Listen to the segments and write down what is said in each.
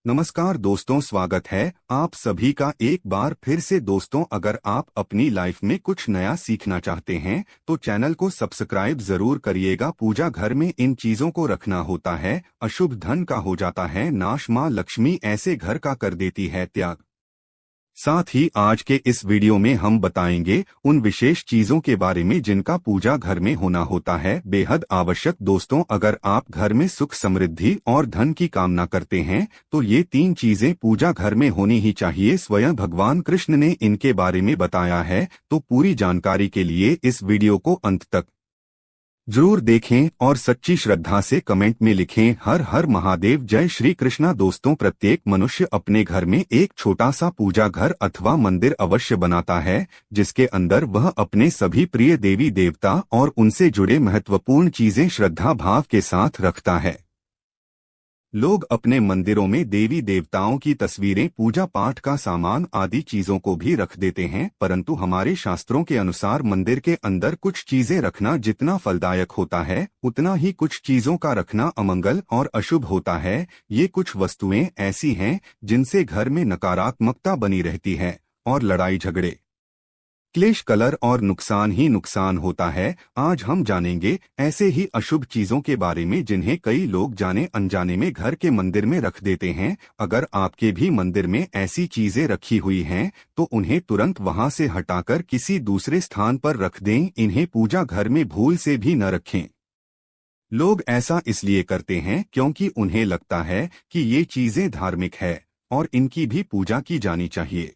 नमस्कार दोस्तों, स्वागत है आप सभी का एक बार फिर से। दोस्तों, अगर आप अपनी लाइफ में कुछ नया सीखना चाहते हैं तो चैनल को सब्सक्राइब जरूर करिएगा। पूजा घर में इन चीजों को रखना होता है, अशुभ धन का हो जाता है नाश, माँ लक्ष्मी ऐसे घर का कर देती है त्याग। साथ ही आज के इस वीडियो में हम बताएंगे उन विशेष चीजों के बारे में जिनका पूजा घर में होना होता है बेहद आवश्यक। दोस्तों, अगर आप घर में सुख समृद्धि और धन की कामना करते हैं तो ये 3 चीजें पूजा घर में होनी ही चाहिए। स्वयं भगवान कृष्ण ने इनके बारे में बताया है, तो पूरी जानकारी के लिए इस वीडियो को अंत तक जरूर देखें और सच्ची श्रद्धा से कमेंट में लिखें हर हर महादेव, जय श्री कृष्णा। दोस्तों, प्रत्येक मनुष्य अपने घर में एक छोटा सा पूजा घर अथवा मंदिर अवश्य बनाता है, जिसके अंदर वह अपने सभी प्रिय देवी देवता और उनसे जुड़े महत्वपूर्ण चीजें श्रद्धा भाव के साथ रखता है। लोग अपने मंदिरों में देवी देवताओं की तस्वीरें, पूजा पाठ का सामान आदि चीजों को भी रख देते हैं, परंतु हमारे शास्त्रों के अनुसार मंदिर के अंदर कुछ चीजें रखना जितना फलदायक होता है उतना ही कुछ चीजों का रखना अमंगल और अशुभ होता है। ये कुछ वस्तुएं ऐसी हैं जिनसे घर में नकारात्मकता बनी रहती है और लड़ाई झगड़े, क्लेश, कलर और नुकसान ही नुकसान होता है। आज हम जानेंगे ऐसे ही अशुभ चीजों के बारे में जिन्हें कई लोग जाने अनजाने में घर के मंदिर में रख देते हैं। अगर आपके भी मंदिर में ऐसी चीजें रखी हुई हैं तो उन्हें तुरंत वहां से हटाकर किसी दूसरे स्थान पर रख दें। इन्हें पूजा घर में भूल से भी न रखें। लोग ऐसा इसलिए करते हैं क्योंकि उन्हें लगता है कि ये चीजें धार्मिक है और इनकी भी पूजा की जानी चाहिए।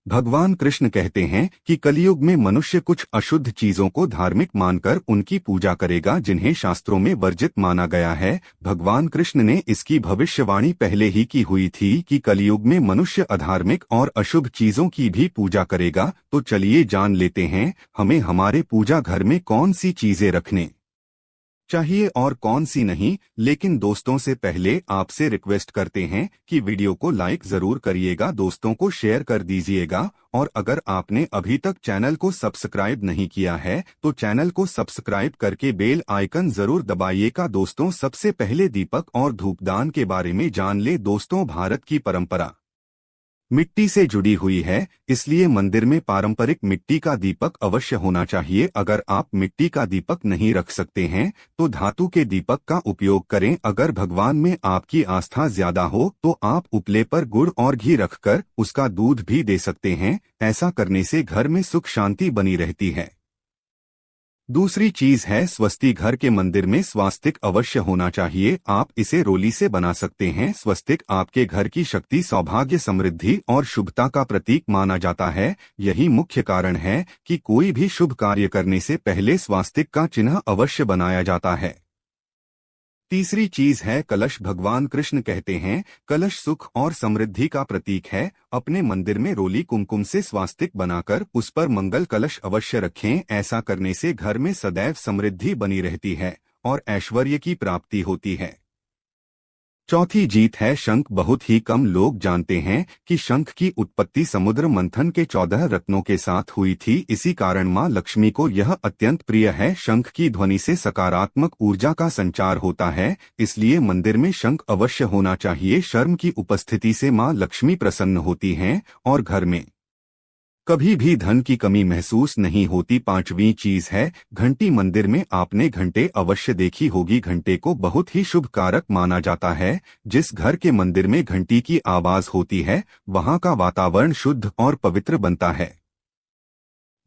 भगवान कृष्ण कहते हैं कि कलयुग में मनुष्य कुछ अशुद्ध चीजों को धार्मिक मानकर उनकी पूजा करेगा जिन्हें शास्त्रों में वर्जित माना गया है। भगवान कृष्ण ने इसकी भविष्यवाणी पहले ही की हुई थी कि कलयुग में मनुष्य अधार्मिक और अशुभ चीजों की भी पूजा करेगा। तो चलिए जान लेते हैं हमें हमारे पूजा घर में कौन सी चीजें रखने चाहिए और कौन सी नहीं। लेकिन दोस्तों, से पहले आपसे रिक्वेस्ट करते हैं कि वीडियो को लाइक जरूर करिएगा, दोस्तों को शेयर कर दीजिएगा और अगर आपने अभी तक चैनल को सब्सक्राइब नहीं किया है तो चैनल को सब्सक्राइब करके बेल आइकन जरूर दबाइएगा। दोस्तों, सबसे पहले दीपक और धूपदान के बारे में जान ले। दोस्तों, भारत की परंपरा मिट्टी से जुड़ी हुई है, इसलिए मंदिर में पारंपरिक मिट्टी का दीपक अवश्य होना चाहिए। अगर आप मिट्टी का दीपक नहीं रख सकते हैं तो धातु के दीपक का उपयोग करें। अगर भगवान में आपकी आस्था ज्यादा हो तो आप उपले पर गुड़ और घी रखकर उसका दूध भी दे सकते हैं। ऐसा करने से घर में सुख शांति बनी रहती है। दूसरी चीज है स्वस्तिक। घर के मंदिर में स्वास्तिक अवश्य होना चाहिए। आप इसे रोली से बना सकते हैं। स्वस्तिक आपके घर की शक्ति, सौभाग्य, समृद्धि और शुभता का प्रतीक माना जाता है। यही मुख्य कारण है कि कोई भी शुभ कार्य करने से पहले स्वास्तिक का चिन्ह अवश्य बनाया जाता है। तीसरी चीज है कलश। भगवान कृष्ण कहते हैं कलश सुख और समृद्धि का प्रतीक है। अपने मंदिर में रोली कुमकुम से स्वास्तिक बनाकर उस पर मंगल कलश अवश्य रखें। ऐसा करने से घर में सदैव समृद्धि बनी रहती है और ऐश्वर्य की प्राप्ति होती है। चौथी जीत है शंख। बहुत ही कम लोग जानते हैं कि शंख की उत्पत्ति समुद्र मंथन के 14 रत्नों के साथ हुई थी। इसी कारण माँ लक्ष्मी को यह अत्यंत प्रिय है। शंख की ध्वनि से सकारात्मक ऊर्जा का संचार होता है, इसलिए मंदिर में शंख अवश्य होना चाहिए। शर्म की उपस्थिति से माँ लक्ष्मी प्रसन्न होती हैं और घर में कभी भी धन की कमी महसूस नहीं होती। पांचवी चीज है घंटी। मंदिर में आपने घंटे अवश्य देखी होगी। घंटे को बहुत ही शुभ कारक माना जाता है। जिस घर के मंदिर में घंटी की आवाज होती है वहां का वातावरण शुद्ध और पवित्र बनता है।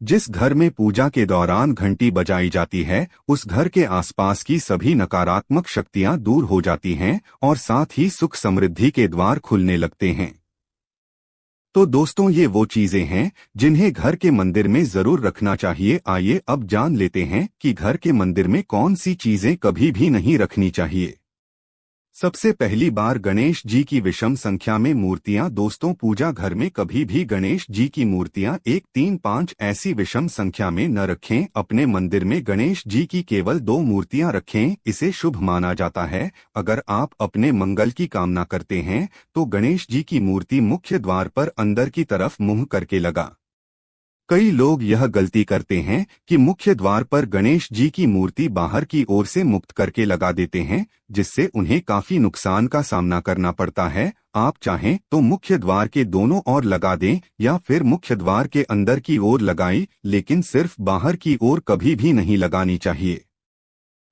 जिस घर में पूजा के दौरान घंटी बजाई जाती है उस घर के आसपास की सभी नकारात्मक शक्तियां दूर हो जाती हैं और साथ ही सुख समृद्धि के द्वार खुलने लगते हैं। तो दोस्तों, ये वो चीजें हैं जिन्हें घर के मंदिर में जरूर रखना चाहिए। आइए अब जान लेते हैं कि घर के मंदिर में कौन सी चीजें कभी भी नहीं रखनी चाहिए। सबसे पहली बार गणेश जी की विषम संख्या में मूर्तियां। दोस्तों, पूजा घर में कभी भी गणेश जी की मूर्तियां 1, 3, 5 ऐसी विषम संख्या में न रखें। अपने मंदिर में गणेश जी की केवल 2 मूर्तियां रखें, इसे शुभ माना जाता है। अगर आप अपने मंगल की कामना करते हैं तो गणेश जी की मूर्ति मुख्य द्वार पर अंदर की तरफ मुंह करके लगा कई लोग यह गलती करते हैं कि मुख्य द्वार पर गणेश जी की मूर्ति बाहर की ओर से मुक्त करके लगा देते हैं, जिससे उन्हें काफी नुकसान का सामना करना पड़ता है। आप चाहें तो मुख्य द्वार के दोनों ओर लगा दें या फिर मुख्य द्वार के अंदर की ओर लगाएं, लेकिन सिर्फ बाहर की ओर कभी भी नहीं लगानी चाहिए।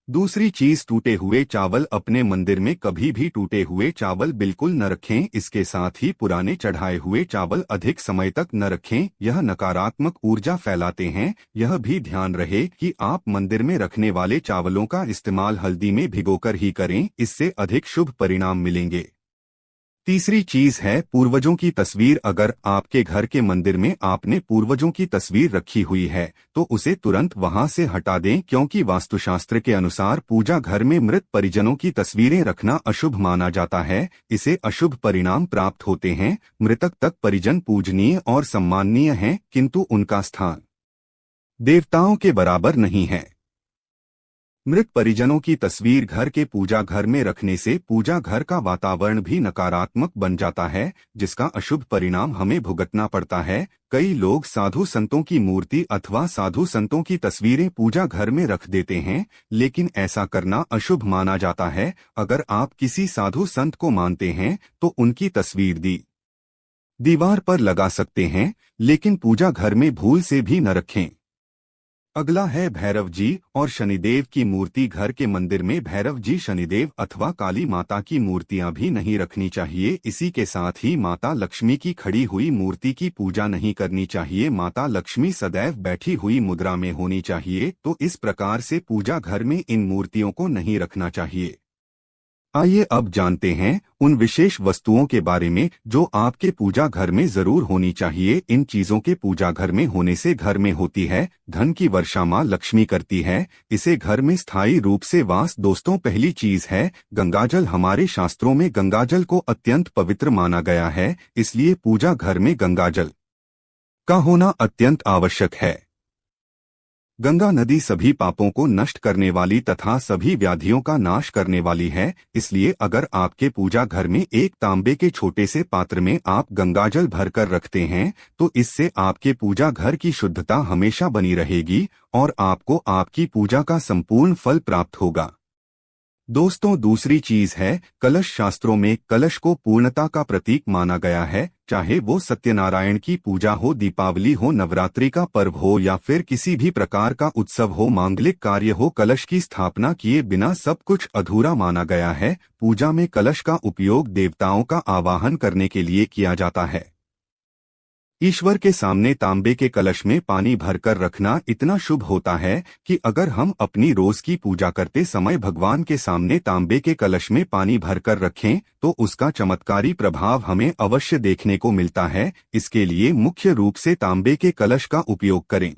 दूसरी चीज, टूटे हुए चावल। अपने मंदिर में कभी भी टूटे हुए चावल बिल्कुल न रखें। इसके साथ ही पुराने चढ़ाए हुए चावल अधिक समय तक न रखें, यह नकारात्मक ऊर्जा फैलाते हैं। यह भी ध्यान रहे कि आप मंदिर में रखने वाले चावलों का इस्तेमाल हल्दी में भिगोकर ही करें, इससे अधिक शुभ परिणाम मिलेंगे। तीसरी चीज है पूर्वजों की तस्वीर। अगर आपके घर के मंदिर में आपने पूर्वजों की तस्वीर रखी हुई है तो उसे तुरंत वहां से हटा दें, क्योंकि वास्तुशास्त्र के अनुसार पूजा घर में मृत परिजनों की तस्वीरें रखना अशुभ माना जाता है। इसे अशुभ परिणाम प्राप्त होते हैं। मृतक तक परिजन पूजनीय और सम्माननीय हैं, किंतु उनका स्थान देवताओं के बराबर नहीं है। मृत परिजनों की तस्वीर घर के पूजा घर में रखने से पूजा घर का वातावरण भी नकारात्मक बन जाता है, जिसका अशुभ परिणाम हमें भुगतना पड़ता है। कई लोग साधु संतों की मूर्ति अथवा साधु संतों की तस्वीरें पूजा घर में रख देते हैं, लेकिन ऐसा करना अशुभ माना जाता है। अगर आप किसी साधु संत को मानते हैं तो उनकी तस्वीर दीवार पर लगा सकते हैं, लेकिन पूजा घर में भूल से भी न रखें। अगला है भैरव जी और शनिदेव की मूर्ति। घर के मंदिर में भैरव जी, शनिदेव अथवा काली माता की मूर्तियां भी नहीं रखनी चाहिए। इसी के साथ ही माता लक्ष्मी की खड़ी हुई मूर्ति की पूजा नहीं करनी चाहिए। माता लक्ष्मी सदैव बैठी हुई मुद्रा में होनी चाहिए, तो इस प्रकार से पूजा घर में इन मूर्तियों को नहीं रखना चाहिए। आइए अब जानते हैं उन विशेष वस्तुओं के बारे में जो आपके पूजा घर में जरूर होनी चाहिए। इन चीजों के पूजा घर में होने से घर में होती है धन की वर्षा, मां लक्ष्मी करती है इसे घर में स्थायी रूप से वास। दोस्तों, पहली चीज है गंगाजल। हमारे शास्त्रों में गंगाजल को अत्यंत पवित्र माना गया है, इसलिए पूजा घर में गंगाजल का होना अत्यंत आवश्यक है। गंगा नदी सभी पापों को नष्ट करने वाली तथा सभी व्याधियों का नाश करने वाली है, इसलिए अगर आपके पूजा घर में एक तांबे के छोटे से पात्र में आप गंगाजल भरकर रखते हैं तो इससे आपके पूजा घर की शुद्धता हमेशा बनी रहेगी और आपको आपकी पूजा का संपूर्ण फल प्राप्त होगा। दोस्तों, दूसरी चीज है कलश। शास्त्रों में कलश को पूर्णता का प्रतीक माना गया है। चाहे वो सत्यनारायण की पूजा हो, दीपावली हो, नवरात्रि का पर्व हो या फिर किसी भी प्रकार का उत्सव हो, मांगलिक कार्य हो, कलश की स्थापना किए बिना सब कुछ अधूरा माना गया है। पूजा में कलश का उपयोग देवताओं का आवाहन करने के लिए किया जाता है। ईश्वर के सामने तांबे के कलश में पानी भरकर रखना इतना शुभ होता है कि अगर हम अपनी रोज की पूजा करते समय भगवान के सामने तांबे के कलश में पानी भरकर रखें तो उसका चमत्कारी प्रभाव हमें अवश्य देखने को मिलता है। इसके लिए मुख्य रूप से तांबे के कलश का उपयोग करें।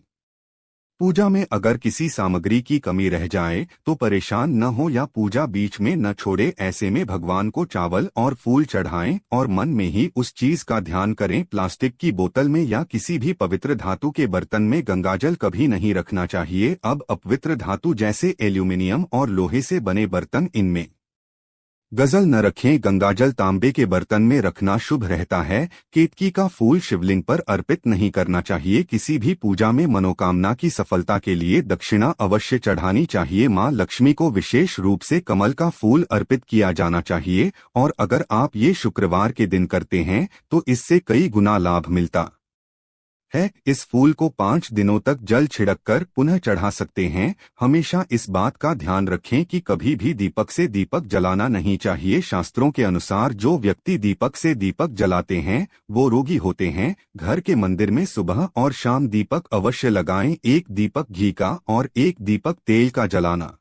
पूजा में अगर किसी सामग्री की कमी रह जाए तो परेशान न हो या पूजा बीच में न छोड़े। ऐसे में भगवान को चावल और फूल चढ़ाएं और मन में ही उस चीज का ध्यान करें। प्लास्टिक की बोतल में या किसी भी पवित्र धातु के बर्तन में गंगाजल कभी नहीं रखना चाहिए। अब अपवित्र धातु जैसे एल्यूमिनियम और लोहे से बने बर्तन, इनमें गजल न रखें। गंगाजल तांबे के बर्तन में रखना शुभ रहता है। केतकी का फूल शिवलिंग पर अर्पित नहीं करना चाहिए। किसी भी पूजा में मनोकामना की सफलता के लिए दक्षिणा अवश्य चढ़ानी चाहिए। मां लक्ष्मी को विशेष रूप से कमल का फूल अर्पित किया जाना चाहिए और अगर आप ये शुक्रवार के दिन करते हैं तो इससे कई गुना लाभ मिलता है। इस फूल को 5 दिनों तक जल छिड़ककर पुनः चढ़ा सकते हैं। हमेशा इस बात का ध्यान रखें कि कभी भी दीपक से दीपक जलाना नहीं चाहिए। शास्त्रों के अनुसार जो व्यक्ति दीपक से दीपक जलाते हैं वो रोगी होते हैं। घर के मंदिर में सुबह और शाम दीपक अवश्य लगाएं। एक दीपक घी का और एक दीपक तेल का जलाना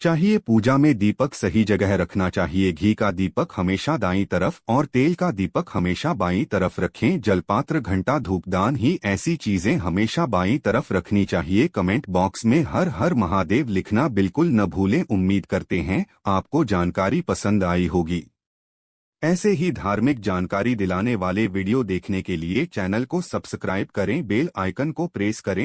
चाहिए। पूजा में दीपक सही जगह रखना चाहिए। घी का दीपक हमेशा दाईं तरफ और तेल का दीपक हमेशा बाईं तरफ रखें। जलपात्र, घंटा, धूपदान ही ऐसी चीजें हमेशा बाईं तरफ रखनी चाहिए। कमेंट बॉक्स में हर हर महादेव लिखना बिल्कुल न भूलें। उम्मीद करते हैं आपको जानकारी पसंद आई होगी। ऐसे ही धार्मिक जानकारी दिलाने वाले वीडियो देखने के लिए चैनल को सब्सक्राइब करें, बेल आइकन को प्रेस करें।